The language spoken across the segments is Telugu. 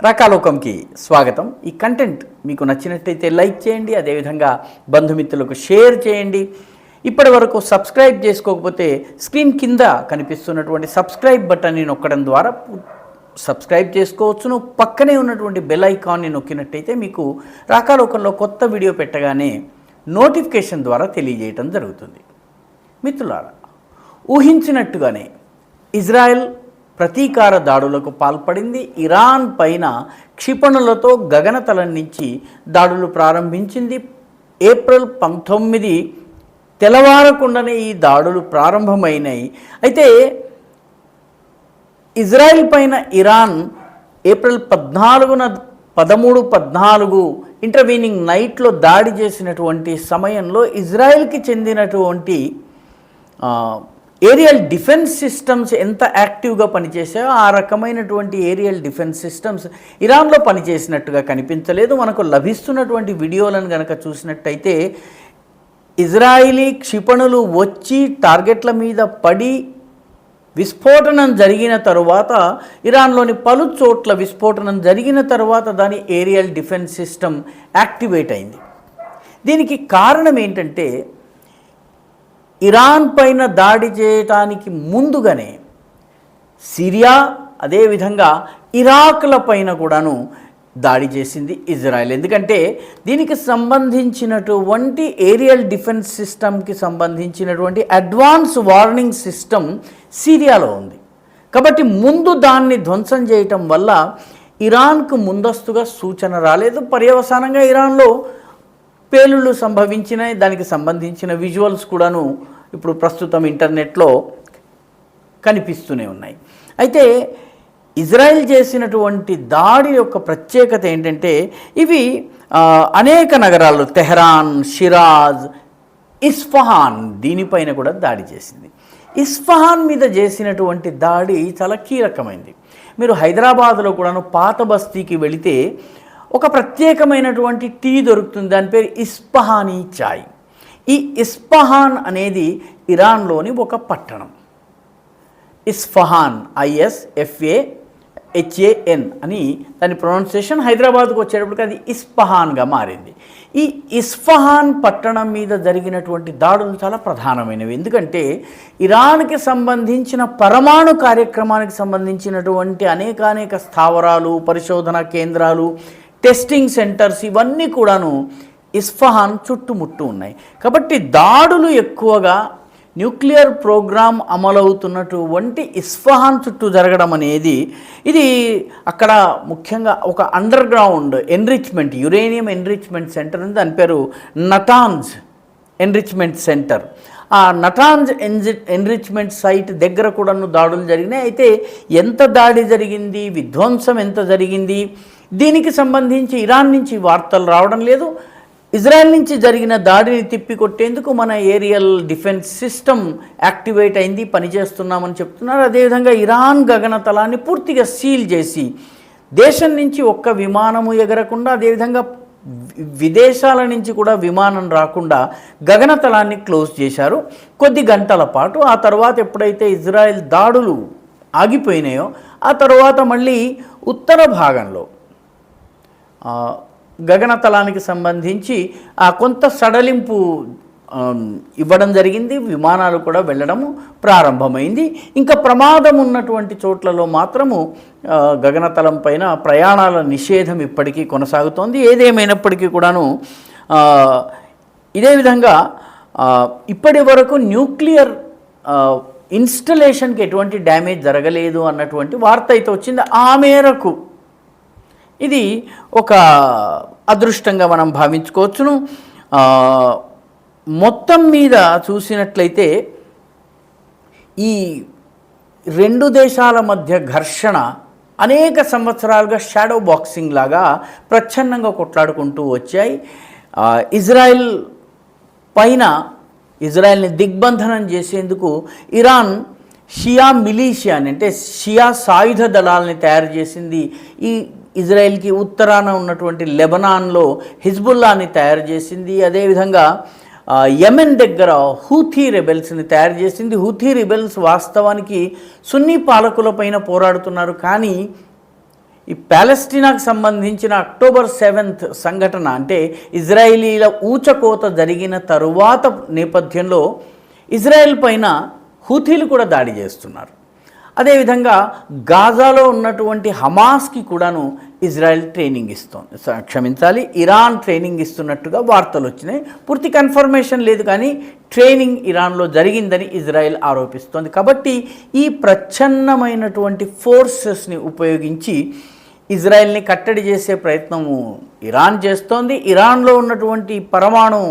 రాకాలోకంకి స్వాగతం. ఈ కంటెంట్ మీకు నచ్చినట్టయితే లైక్ చేయండి, అదేవిధంగా బంధుమిత్రులకు షేర్ చేయండి. ఇప్పటి వరకు సబ్స్క్రైబ్ చేసుకోకపోతే స్క్రీన్ కింద కనిపిస్తున్నటువంటి సబ్స్క్రైబ్ బటన్ని నొక్కడం ద్వారా సబ్స్క్రైబ్ చేసుకోవచ్చును. పక్కనే ఉన్నటువంటి బెల్ ఐకాన్ని నొక్కినట్టయితే మీకు రాకాలోకంలో కొత్త వీడియో పెట్టగానే నోటిఫికేషన్ ద్వారా తెలియజేయటం జరుగుతుంది. మిత్రులారా, ఊహించినట్టుగానే ఇజ్రాయెల్ ప్రతీకార దాడులకు పాల్పడింది. ఇరాన్ పైన క్షిపణులతో గగనతలం నుంచి దాడులు ప్రారంభించింది. ఏప్రిల్ 19 తెల్లవారకుండానే ఈ దాడులు ప్రారంభమైనాయి. అయితే ఇజ్రాయెల్ పైన ఇరాన్ ఏప్రిల్ 13-14 ఇంటర్వీనింగ్ నైట్లో దాడి చేసినటువంటి సమయంలో ఇజ్రాయెల్కి చెందినటువంటి ఏరియల్ డిఫెన్స్ సిస్టమ్స్ ఎంత యాక్టివ్గా పనిచేసాయో ఆ రకమైనటువంటి ఏరియల్ డిఫెన్స్ సిస్టమ్స్ ఇరాన్లో పనిచేసినట్టుగా కనిపించలేదు. మనకు లభిస్తున్నటువంటి వీడియోలను కనుక చూసినట్టయితే ఇజ్రాయిలీ క్షిపణులు వచ్చి టార్గెట్ల మీద పడి విస్ఫోటనం జరిగిన తరువాత, ఇరాన్లోని పలు చోట్ల విస్ఫోటనం జరిగిన తరువాత దాని ఏరియల్ డిఫెన్స్ సిస్టమ్ యాక్టివేట్ అయింది. దీనికి కారణం ఏంటంటే, ఇరాన్ పైన దాడి చేయటానికి ముందుగానే సిరియా అదేవిధంగా ఇరాక్ల పైన కూడాను దాడి చేసింది ఇజ్రాయెల్. ఎందుకంటే దీనికి సంబంధించినటువంటి ఏరియల్ డిఫెన్స్ సిస్టమ్కి సంబంధించినటువంటి అడ్వాన్స్ వార్నింగ్ సిస్టమ్ సిరియాలో ఉంది. కాబట్టి ముందు దాన్ని ధ్వంసం చేయటం వల్ల ఇరాన్కు ముందస్తుగా సూచన రాలేదు. పర్యవసానంగా ఇరాన్లో పేలుళ్ళు సంభవించినాయి. దానికి సంబంధించిన విజువల్స్ కూడాను ఇప్పుడు ప్రస్తుతం ఇంటర్నెట్లో కనిపిస్తూనే ఉన్నాయి. అయితే ఇజ్రాయెల్ చేసినటువంటి దాడి యొక్క ప్రత్యేకత ఏంటంటే, ఇవి అనేక నగరాలు తెహరాన్, షిరాజ్, ఇస్ఫహాన్ దీనిపైన కూడా దాడి చేసింది. ఇస్ఫహాన్ మీద చేసినటువంటి దాడి చాలా కీలకమైంది. మీరు హైదరాబాద్లో కూడాను పాత బస్తీకి వెళితే ఒక ప్రత్యేకమైనటువంటి టీ దొరుకుతుంది. దాని పేరు ఇస్ఫహానీ చాయ్. ఈ ఇస్ఫహాన్ అనేది ఇరాన్లోని ఒక పట్టణం. ఇస్ఫహాన్ ISFAHAN అని దాని ప్రొనౌన్సియేషన్. హైదరాబాద్కు వచ్చేటప్పటికి అది ఇస్ఫహాన్గా మారింది. ఈ ఇస్ఫహాన్ పట్టణం మీద జరిగినటువంటి దాడులు చాలా ప్రధానమైనవి. ఎందుకంటే ఇరాన్కి సంబంధించిన పరమాణు కార్యక్రమానికి సంబంధించినటువంటి అనేక స్థావరాలు, పరిశోధనా కేంద్రాలు, టెస్టింగ్ సెంటర్స్ ఇవన్నీ కూడాను ఇస్ఫహాన్ చుట్టుముట్టు ఉన్నాయి. కాబట్టి దాడులు ఎక్కువగా న్యూక్లియర్ ప్రోగ్రామ్ అమలవుతున్నటువంటి ఇస్ఫహాన్ చుట్టూ జరగడం అనేది, ఇది అక్కడ ముఖ్యంగా ఒక under ground enrichment, uranium enrichment centre ఉంది. దాని పేరు నటాన్స్ ఎన్రిచ్మెంట్ సెంటర్. ఆ నటాన్స్ ఎన్రిచ్మెంట్ సైట్ దగ్గర కూడాను దాడులు జరిగినాయి. అయితే ఎంత దాడి జరిగింది, విధ్వంసం ఎంత జరిగింది, దీనికి సంబంధించి ఇరాన్ నుంచి వార్తలు రావడం లేదు. ఇజ్రాయెల్ నుంచి జరిగిన దాడిని తిప్పికొట్టేందుకు మన ఏరియల్ డిఫెన్స్ సిస్టమ్ యాక్టివేట్ అయింది, పనిచేస్తున్నామని చెప్తున్నారు. అదేవిధంగా ఇరాన్ గగనతలాన్ని పూర్తిగా సీల్ చేసి దేశం నుంచి ఒక్క విమానము ఎగరకుండా, అదేవిధంగా విదేశాల నుంచి కూడా విమానం రాకుండా గగనతలాన్ని క్లోజ్ చేశారు కొద్ది గంటల పాటు. ఆ తర్వాత ఎప్పుడైతే ఇజ్రాయెల్ దాడులు ఆగిపోయినాయో ఆ తర్వాత మళ్ళీ ఉత్తర భాగంలో గగనతలానికి సంబంధించి కొంత సడలింపు ఇవ్వడం జరిగింది. విమానాలు కూడా వెళ్ళడము ప్రారంభమైంది. ఇంకా ప్రమాదం ఉన్నటువంటి చోట్లలో మాత్రము గగనతలం పైన ప్రయాణాల నిషేధం ఇప్పటికీ కొనసాగుతోంది. ఏదేమైనప్పటికీ కూడాను ఇదే విధంగా ఇప్పటి వరకు న్యూక్లియర్ ఇన్స్టలేషన్కి ఎటువంటి డ్యామేజ్ జరగలేదు అన్నటువంటి వార్త అయితే వచ్చింది. ఆ మేరకు ఇది ఒక అదృష్టంగా మనం భావించుకోవచ్చును. మొత్తం మీద చూసినట్లయితే ఈ రెండు దేశాల మధ్య ఘర్షణ అనేక సంవత్సరాలుగా షాడో బాక్సింగ్ లాగా ప్రచ్ఛన్నంగా కొట్లాడుకుంటూ వచ్చాయి. ఇజ్రాయెల్ పైన ఇజ్రాయెల్ని దిగ్బంధనం చేసేందుకు ఇరాన్ షియా మిలీషియాని, అంటే షియా సాయుధ దళాలని తయారు చేసింది. ఈ ఇజ్రాయెల్కి ఉత్తరాన ఉన్నటువంటి లెబనాన్లో హిజ్బుల్లాని తయారు చేసింది. అదేవిధంగా యెమెన్ దగ్గర హూథీ రెబెల్స్ని తయారు చేసింది. హూథీ రెబెల్స్ వాస్తవానికి సున్నీ పాలకులపైన పోరాడుతున్నారు, కానీ ఈ పాలెస్టీనాకు సంబంధించిన అక్టోబర్ 7th సంఘటన అంటే ఇజ్రాయిలీల ఊచకోత జరిగిన తరువాత నేపథ్యంలో ఇజ్రాయెల్ పైన హూథీలు కూడా దాడి చేస్తున్నారు. అదేవిధంగా గాజాలో ఉన్నటువంటి హమాస్కి కూడాను ఇజ్రాయెల్ ట్రైనింగ్ ఇస్తోంది, ఇరాన్ ట్రైనింగ్ ఇస్తున్నట్టుగా వార్తలు వచ్చినాయి. పూర్తి కన్ఫర్మేషన్ లేదు, కానీ ట్రైనింగ్ ఇరాన్లో జరిగిందని ఇజ్రాయెల్ ఆరోపిస్తోంది. కాబట్టి ఈ ప్రచ్ఛన్నమైనటువంటి ఫోర్సెస్ని ఉపయోగించి ఇజ్రాయెల్ని కట్టడి చేసే ప్రయత్నము ఇరాన్ చేస్తోంది. ఇరాన్లో ఉన్నటువంటి పరమాణు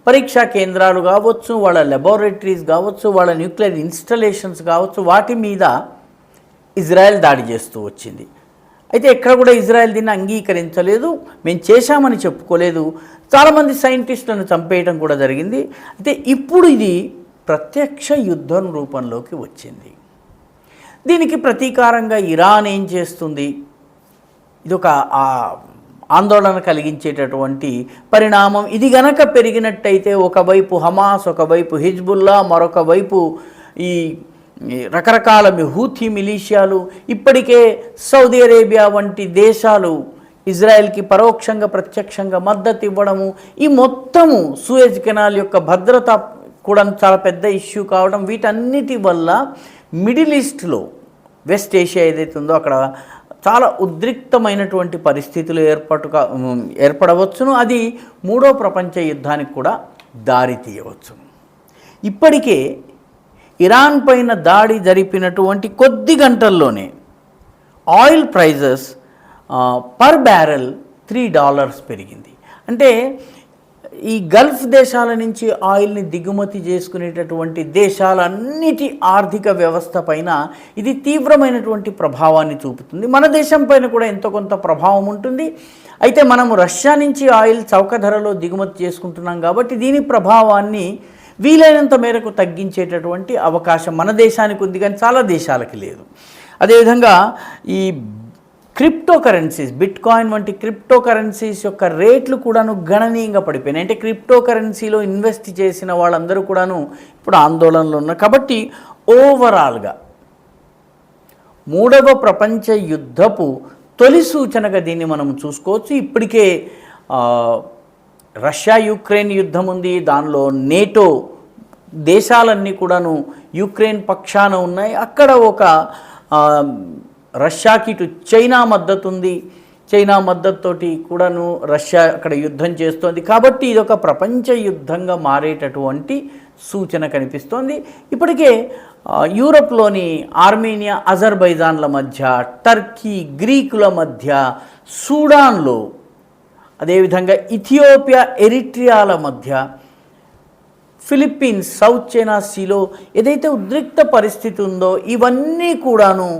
పరీక్షా కేంద్రాలు కావచ్చు, వాళ్ళ లెబొరేటరీస్ కావచ్చు, వాళ్ళ న్యూక్లియర్ ఇన్స్టలేషన్స్ కావచ్చు, వాటి మీద ఇజ్రాయెల్ దాడి చేస్తూ వచ్చింది. అయితే ఎక్కడ కూడా ఇజ్రాయెల్ దీన్ని అంగీకరించలేదు, మేము చేశామని చెప్పుకోలేదు. చాలామంది సైంటిస్టులను చంపేయడం కూడా జరిగింది. అయితే ఇప్పుడు ఇది ప్రత్యక్ష యుద్ధం రూపంలోకి వచ్చింది. దీనికి ప్రతీకారంగా ఇరాన్ ఏం చేస్తుంది? ఇది ఒక ఆందోళన కలిగించేటటువంటి పరిణామం. ఇది గనక పెరిగినట్టయితే ఒకవైపు హమాస్, ఒకవైపు హిజ్బుల్లా, మరొక వైపు ఈ రకరకాల హూథీ మిలీషియాలు, ఇప్పటికే సౌదీ అరేబియా వంటి దేశాలు ఇజ్రాయెల్కి పరోక్షంగా ప్రత్యక్షంగా మద్దతు ఇవ్వడము, ఈ మొత్తము సూయజ్ కెనాల్ యొక్క భద్రత కూడా చాలా పెద్ద ఇష్యూ కావడం, వీటన్నిటి వల్ల మిడిల్ ఈస్ట్లో వెస్ట్ ఏషియా ఏదైతే ఉందో అక్కడ చాలా ఉద్రిక్తమైనటువంటి పరిస్థితులు ఏర్పడవచ్చును. అది మూడో ప్రపంచ యుద్ధానికి కూడా దారి తీయవచ్చును. ఇప్పటికే ఇరాన్ పైన దాడి జరిపినటువంటి కొద్ది గంటల్లోనే ఆయిల్ ప్రైజెస్ పర్ బ్యారెల్ $3 పెరిగింది. అంటే ఈ గల్ఫ్ దేశాల నుంచి ఆయిల్ని దిగుమతి చేసుకునేటటువంటి దేశాలన్నిటి ఆర్థిక వ్యవస్థ పైన ఇది తీవ్రమైనటువంటి ప్రభావాన్ని చూపుతుంది. మన దేశం పైన కూడా ఎంతో కొంత ప్రభావం ఉంటుంది. అయితే మనము రష్యా నుంచి ఆయిల్ చౌక ధరలో దిగుమతి చేసుకుంటున్నాం కాబట్టి దీని ప్రభావాన్ని వీలైనంత మేరకు తగ్గించేటటువంటి అవకాశం మన దేశానికి ఉంది, కానీ చాలా దేశాలకి లేదు. అదేవిధంగా ఈ క్రిప్టో కరెన్సీస్, బిట్ కాయిన్ వంటి క్రిప్టో కరెన్సీస్ యొక్క రేట్లు కూడాను గణనీయంగా పడిపోయినాయి. అంటే క్రిప్టో కరెన్సీలో ఇన్వెస్ట్ చేసిన వాళ్ళందరూ కూడాను ఇప్పుడు ఆందోళనలో ఉన్నారు. కాబట్టి ఓవరాల్గా మూడవ ప్రపంచ యుద్ధపు తొలి సూచనగా దీన్ని మనం చూసుకోవచ్చు. ఇప్పటికే రష్యా యుక్రెయిన్ యుద్ధం ఉంది, దానిలో నేటో దేశాలన్నీ కూడాను యుక్రెయిన్ పక్షాన ఉన్నాయి. అక్కడ ఒక రష్యాకి ఇటు చైనా మద్దతు ఉంది, చైనా మద్దతుతోటి కూడాను రష్యా అక్కడ యుద్ధం చేస్తోంది. కాబట్టి ఇది ఒక ప్రపంచ యుద్ధంగా మారేటటువంటి సూచన కనిపిస్తోంది. ఇప్పటికే యూరప్లోని ఆర్మేనియా, అజర్బైజాన్ల మధ్య, టర్కీ, గ్రీకుల మధ్య, సూడాన్లో, అదేవిధంగా ఇథియోపియా, ఎరిట్రియాల మధ్య, ఫిలిప్పీన్స్, సౌత్ చైనా సీలో ఏదైతే ఉద్రిక్త పరిస్థితి ఉందో ఇవన్నీ కూడాను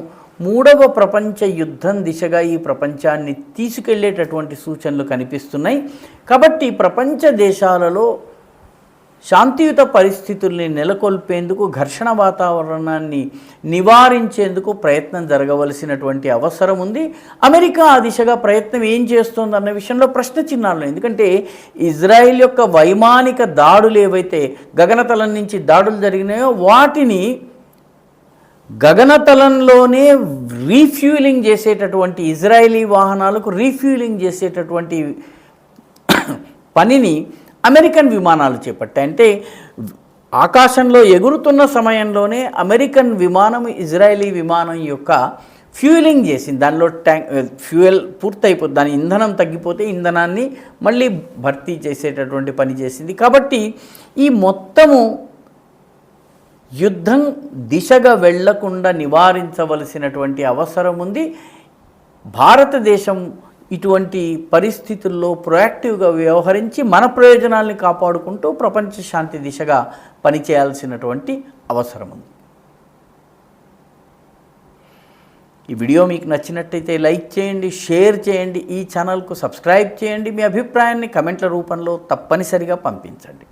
మూడవ ప్రపంచ యుద్ధం దిశగా ఈ ప్రపంచాన్ని తీసుకెళ్లేటటువంటి సూచనలు కనిపిస్తున్నాయి. కాబట్టి ప్రపంచ దేశాలలో శాంతియుత పరిస్థితుల్ని నెలకొల్పేందుకు, ఘర్షణ వాతావరణాన్ని నివారించేందుకు ప్రయత్నం జరగవలసినటువంటి అవసరం ఉంది. అమెరికా ఆ దిశగా ప్రయత్నం ఏం చేస్తోంది అన్న విషయంలో ప్రశ్న చిహ్నాలు. ఎందుకంటే ఇజ్రాయిల్ యొక్క వైమానిక దాడులు ఏవైతే గగనతలం నుంచి దాడులు జరిగినాయో వాటిని గగనతలంలోనే రీఫ్యూలింగ్ చేసేటటువంటి, ఇజ్రాయిలీ వాహనాలకు రీఫ్యూలింగ్ చేసేటటువంటి పనిని అమెరికన్ విమానాలు చేపట్టాయి. అంటే ఆకాశంలో ఎగురుతున్న సమయంలోనే అమెరికన్ విమానం ఇజ్రాయిలీ విమానం యొక్క ఫ్యూయలింగ్ చేసింది. దానిలో ఫ్యూయల్ పూర్తయిపోతుంది, దాని ఇంధనం తగ్గిపోతే ఇంధనాన్ని మళ్ళీ భర్తీ చేసేటటువంటి పని చేసింది. కాబట్టి ఈ మొత్తము యుద్ధం దిశగా వెళ్లకుండా నివారించవలసినటువంటి అవసరం ఉంది. భారతదేశం ఇటువంటి పరిస్థితుల్లో ప్రొయాక్టివ్గా వ్యవహరించి మన ప్రయోజనాల్ని కాపాడుకుంటూ ప్రపంచ శాంతి దిశగా పనిచేయాల్సినటువంటి అవసరం ఉంది. ఈ వీడియో మీకు నచ్చినట్టయితే లైక్ చేయండి, షేర్ చేయండి, ఈ ఛానల్కు సబ్స్క్రైబ్ చేయండి. మీ అభిప్రాయాన్ని కమెంట్ల రూపంలో తప్పనిసరిగా పంపించండి.